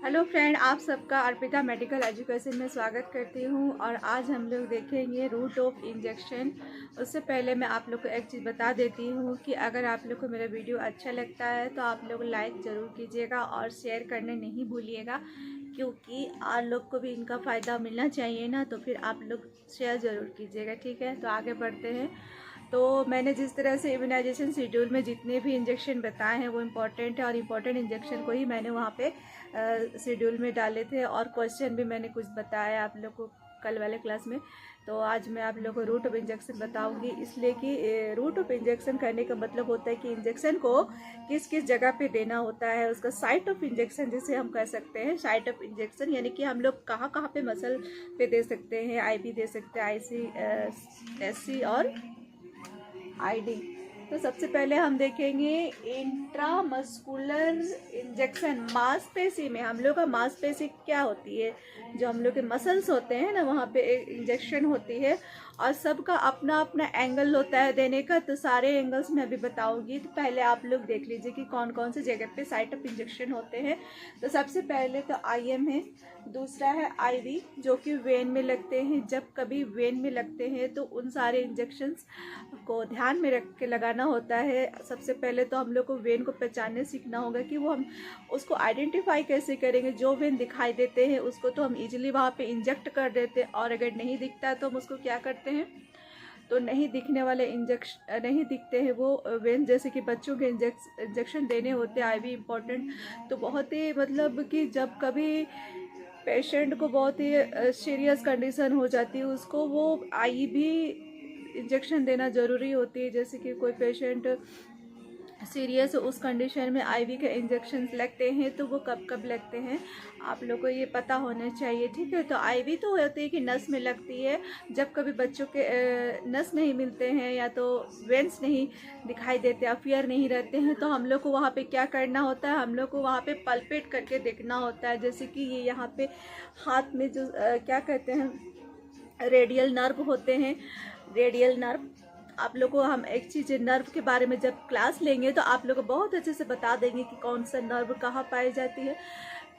Hello friend, आप सबका Arpita medical education में स्वागत करती हूँ। और आज हम लोग देखेंगे रूट ऑफ इंजेक्शन। उससे पहले मैं आप लोग को एक चीज़ बता देती हूँ कि अगर आप लोग को मेरा वीडियो अच्छा लगता है तो आप लोग लाइक ज़रूर कीजिएगा और शेयर करने नहीं भूलिएगा, क्योंकि आप लोग को भी इनका फ़ायदा मिलना चाहिए ना। तो फिर आप लोग शेयर ज़रूर कीजिएगा, ठीक है। तो आगे बढ़ते हैं। तो मैंने जिस तरह से इम्यूनाइजेशन शेड्यूल में जितने भी इंजेक्शन बताए हैं वो इम्पॉर्टेंट है, और इम्पॉर्टेंट इंजेक्शन को ही मैंने वहाँ पे शेड्यूल में डाले थे, और क्वेश्चन भी मैंने कुछ बताया आप लोग को कल वाले क्लास में। तो आज मैं आप लोग को रूट ऑफ इंजेक्शन बताऊंगी, इसलिए कि रूट ऑफ इंजेक्शन करने का मतलब होता है कि इंजेक्शन को किस किस जगह पे देना होता है, उसका साइट ऑफ इंजेक्शन जिसे हम कह सकते हैं। साइट ऑफ इंजेक्शन यानी कि हम लोग कहाँ कहाँ पे मसल पे दे सकते हैं, आईवी दे सकते हैं, आईसी, एससी और आईडी। तो सबसे पहले हम देखेंगे इंट्रामस्कुलर इंजेक्शन। मांसपेशी में हम लोग का मांसपेशी क्या होती है, जो हम लोग के मसल्स होते हैं ना, वहाँ पे एक इंजेक्शन होती है, और सबका अपना अपना एंगल होता है देने का। तो सारे एंगल्स मैं अभी बताऊंगी। तो पहले आप लोग देख लीजिए कि कौन कौन से जगह पे साइट ऑफ इंजेक्शन होते हैं। तो सबसे पहले तो आईएम है, दूसरा है आईवी जो कि वेन में लगते हैं। जब कभी वेन में लगते हैं तो उन सारे इंजेक्शंस को ध्यान में रख के लगाना होता है। सबसे पहले तो हम लोग को वेन को पहचानने सीखना होगा कि वो हम उसको आइडेंटिफाई कैसे करेंगे। जो वेन दिखाई देते हैं उसको तो हम इजीली वहाँ पे इंजेक्ट कर देते हैं, और अगर नहीं दिखता है तो हम उसको क्या करते हैं, तो नहीं दिखने वाले इंजेक्शन नहीं दिखते हैं वो वेन, जैसे कि बच्चों के इंजेक्शन देने होते हैं आईवी इम्पोर्टेंट। तो बहुत ही मतलब कि जब कभी पेशेंट को बहुत ही सीरियस कंडीशन हो जाती है, उसको वो आईवी इंजेक्शन देना ज़रूरी होती है। जैसे कि कोई पेशेंट सीरियस उस कंडीशन में आईवी के इंजेक्शन लगते हैं, तो वो कब कब लगते हैं आप लोग को ये पता होना चाहिए, ठीक है। तो आईवी तो होती है कि नस में लगती है। जब कभी बच्चों के नस नहीं मिलते हैं या तो वेंस नहीं दिखाई देते, अफियर नहीं रहते हैं, तो हम लोग को वहाँ पे क्या करना होता है, हम लोग को वहाँ पे पल्पेट करके देखना होता है। जैसे कि ये यहाँ पे हाथ में जो क्या कहते हैं, रेडियल नर्व होते हैं। रेडियल नर्व आप लोग को हम एक चीज़ नर्व के बारे में जब क्लास लेंगे तो आप लोग को बहुत अच्छे से बता देंगे कि कौन सा नर्व कहाँ पाई जाती है।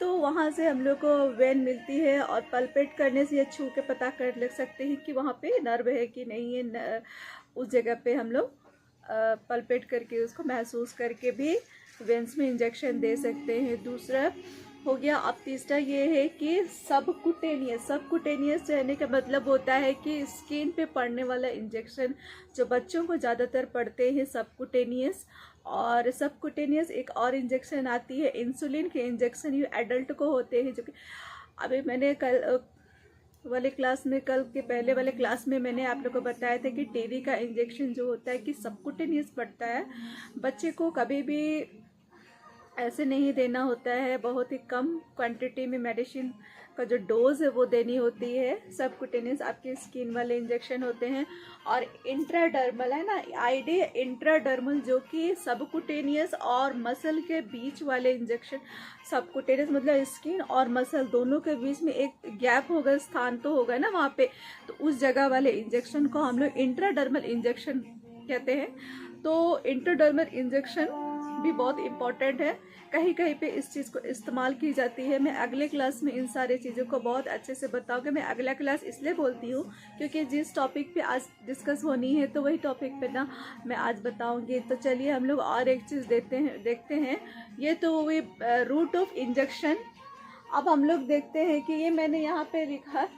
तो वहाँ से हम लोग को वेन मिलती है, और पल्पेट करने से या छू के पता कर ले सकते हैं कि वहाँ पे नर्व है कि नहीं है। उस जगह पे हम लोग पल्पेट करके उसको महसूस करके भी वेंस में इंजेक्शन दे सकते हैं। दूसरा हो गया। अब तीसरा ये है कि सबकुटेनियस। सबकुटेनियस रहने का मतलब होता है कि स्किन पे पड़ने वाला इंजेक्शन, जो बच्चों को ज़्यादातर पड़ते हैं सबकुटेनियस। और सबकुटेनियस एक और इंजेक्शन आती है इंसुलिन के इंजेक्शन, ये एडल्ट को होते हैं, जो कि अभी मैंने कल वाले क्लास में, कल के पहले वाले क्लास में मैंने आप लोग को बताया था कि टीबी का इंजेक्शन जो होता है कि सबकुटेनियस पड़ता है। बच्चे को कभी भी ऐसे नहीं देना होता है, बहुत ही कम क्वांटिटी में मेडिसिन का जो डोज है वो देनी होती है। सबकुटेनियस आपके स्किन वाले इंजेक्शन होते हैं। और इंट्राडर्मल है ना, आईडी इंट्राडर्मल, जो कि सबकुटेनियस और मसल के बीच वाले इंजेक्शन। सबकुटेनियस मतलब स्किन और मसल दोनों के बीच में एक गैप होगा, स्थान तो होगा ना वहाँ पे, तो उस जगह वाले इंजेक्शन को हम लोग इंट्राडर्मल इंजेक्शन कहते हैं। तो इंट्राडर्मल इंजेक्शन भी बहुत इम्पॉर्टेंट है, कहीं कहीं पे इस चीज़ को इस्तेमाल की जाती है। मैं अगले क्लास में इन सारी चीज़ों को बहुत अच्छे से बताऊंगी। मैं अगला क्लास इसलिए बोलती हूँ क्योंकि जिस टॉपिक पे आज डिस्कस होनी है तो वही टॉपिक पे ना मैं आज बताऊंगी। तो चलिए हम लोग और एक चीज़ देखते हैं। ये तो हुई रूट ऑफ इंजेक्शन। अब हम लोग देखते हैं कि ये मैंने यहाँ पे लिखा।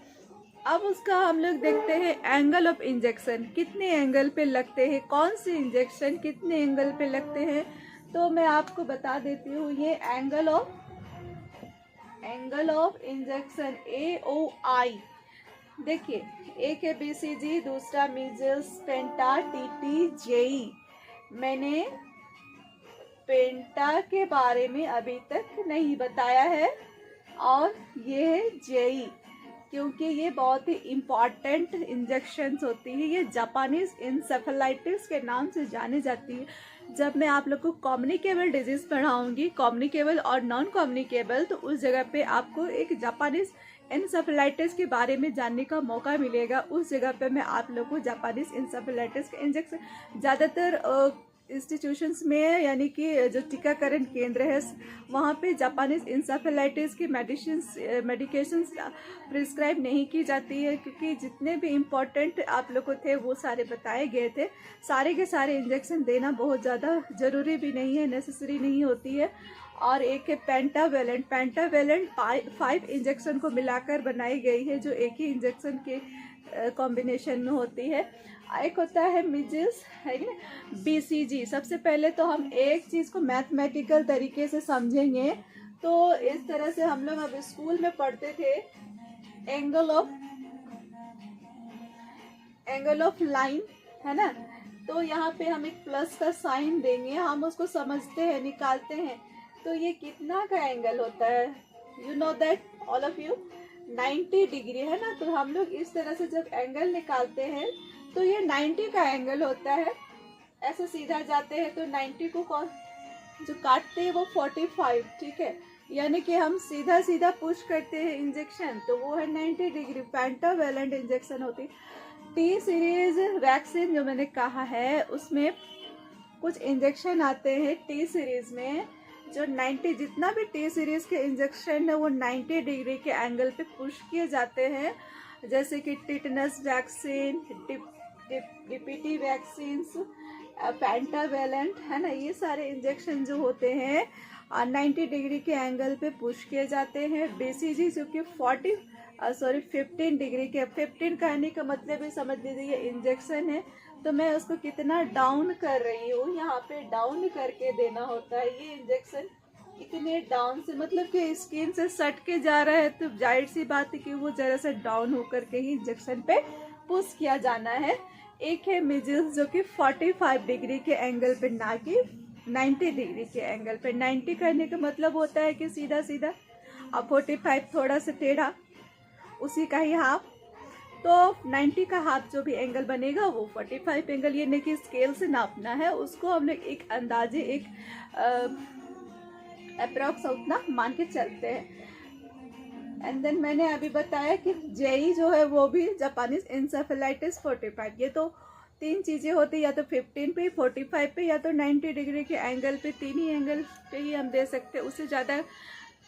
अब उसका हम लोग देखते हैं एंगल ऑफ इंजेक्शन, कितने एंगल पे लगते हैं, कौन सी इंजेक्शन कितने एंगल पे लगते हैं। तो मैं आपको बता देती हूँ। ये एंगल ऑफ इंजेक्शन AOI। देखिए, एक है BCG, दूसरा मीजल्स, पेंटा, TT, JE। मैंने पेंटा के बारे में अभी तक नहीं बताया है, और ये है JE, क्योंकि ये बहुत ही इम्पॉर्टेंट इंजेक्शंस होती है। ये जापानीज इंसेफेलाइटिस के नाम से जानी जाती है। जब मैं आप लोग को कम्युनिकेबल डिजीज पढ़ाऊंगी, कम्युनिकेबल और नॉन कम्युनिकेबल, तो उस जगह पे आपको एक जापानीज इंसेफेलाइटिस के बारे में जानने का मौका मिलेगा। उस जगह पे मैं आप लोग को जापानीज इंसेफेलाइटिस के इंजेक्शन ज़्यादातर इंस्टीट्यूशंस में यानी कि जो टीकाकरण केंद्र है वहाँ पे जापानीज इंसेफेलाइटिस की मेडिकेशंस प्रिस्क्राइब नहीं की जाती है, क्योंकि जितने भी इम्पोर्टेंट आप लोग को थे वो सारे बताए गए थे। सारे के सारे इंजेक्शन देना बहुत ज़्यादा ज़रूरी भी नहीं है, नेसेसरी नहीं होती है। और एक है पेंटावेलेंट 5 इंजेक्शन को मिलाकर बनाई गई है, जो एक ही इंजेक्शन के कॉम्बिनेशन में होती है। एक होता है मिजल्स, है कि BCG। सबसे पहले तो हम एक चीज़ को मैथमेटिकल तरीके से समझेंगे। तो इस तरह से हम लोग अब स्कूल में पढ़ते थे, एंगल ऑफ लाइन, है ना। तो यहाँ पे हम एक प्लस का साइन देंगे, हम उसको समझते हैं, निकालते हैं। तो ये कितना का एंगल होता है, you know that all of you, 90 degree, है ना। तो हम लोग इस तरह से जब एंगल निकालते हैं तो ये 90 का एंगल होता है। ऐसे सीधा जाते हैं तो 90 को कौन जो काटते हैं वो 45, ठीक है। यानी कि हम सीधा सीधा पुश करते हैं इंजेक्शन, तो वो है 90 डिग्री, पेंटावेलेंट इंजेक्शन होती है। टी सीरीज वैक्सीन जो मैंने कहा है, उसमें कुछ इंजेक्शन आते हैं टी सीरीज में, जो 90 जितना भी टी सीरीज के इंजेक्शन है वो 90 डिग्री के एंगल पे पुश किए जाते हैं। जैसे कि tetanus vaccine, DPT vaccine, pentavalent, है ना। ये सारे इंजेक्शन जो होते हैं 90 डिग्री के एंगल पे पुश किए जाते हैं। BCG जो कि 15 डिग्री के, 15 कहने का मतलब ही समझ लीजिए ये इंजेक्शन है, तो मैं उसको कितना डाउन कर रही हूँ, यहाँ पे डाउन करके देना होता है। ये इंजेक्शन इतने डाउन से, मतलब कि स्किन से सट के जा रहा है, तो जाहिर सी बात है कि वो जरा सा डाउन होकर के ही इंजेक्शन पे पुश किया जाना है। एक है मिजल्स जो कि 45 डिग्री के एंगल पे, ना कि 90 डिग्री के एंगल पे। 90 करने का मतलब होता है कि सीधा सीधा, अब 45 थोड़ा सा टेढ़ा, उसी का ही हाफ। तो 90 का हाफ जो भी एंगल बनेगा वो 45 एंगल, ये नहीं कि स्केल से नापना है उसको, हम लोग एक अंदाजे, एक अप्रॉक्स उतना मान के चलते हैं। एंड देन मैंने अभी बताया कि जेई जो है वो भी जापानीज इंसेफेलाइटिस 45। ये तो 3 चीज़ें होती, या तो 15 पे, 45 पे, या तो 90 डिग्री के एंगल पे। 3 ही एंगल पे ही हम दे सकते हैं, उससे ज़्यादा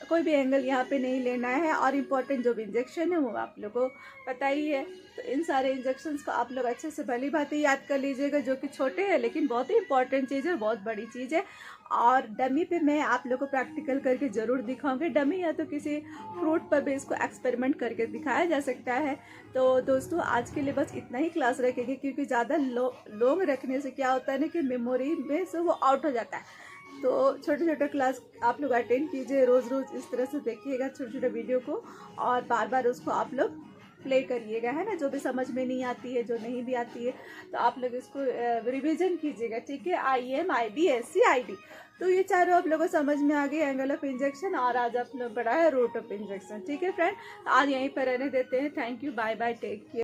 कोई भी एंगल यहाँ पे नहीं लेना है। और इम्पोर्टेंट जो भी इंजेक्शन है वो आप लोगों को पता ही है। तो इन सारे इंजेक्शंस को आप लोग अच्छे से भली भांति याद कर लीजिएगा, जो कि छोटे हैं लेकिन बहुत ही इंपॉर्टेंट चीज़ है, बहुत बड़ी चीज़ है। और डमी पे मैं आप लोग को प्रैक्टिकल करके ज़रूर दिखाऊंगी। डमी या तो किसी फ्रूट पर भी इसको एक्सपेरिमेंट करके दिखाया जा सकता है। तो दोस्तों आज के लिए बस इतना ही क्लास रखेंगे, क्योंकि ज़्यादा लॉन्ग रखने से क्या होता है ना कि मेमोरी में से वो आउट हो जाता है। तो छोटे छोटे क्लास आप लोग अटेंड कीजिए, रोज़ रोज़ इस तरह से देखिएगा छोटे छोटे वीडियो को, और बार बार उसको आप लोग प्ले करिएगा, है ना। जो भी समझ में नहीं आती है, जो नहीं भी आती है, तो आप लोग इसको रिवीजन कीजिएगा, ठीक है। IM IB SC ID, तो ये चारों आप लोगों को समझ में आ गई, एंगल ऑफ इंजेक्शन, और आज आप लोग पढ़ा है रूट ऑफ इंजेक्शन, ठीक है फ्रेंड। आज यहीं पर रहने देते हैं। Thank you, bye bye, take care.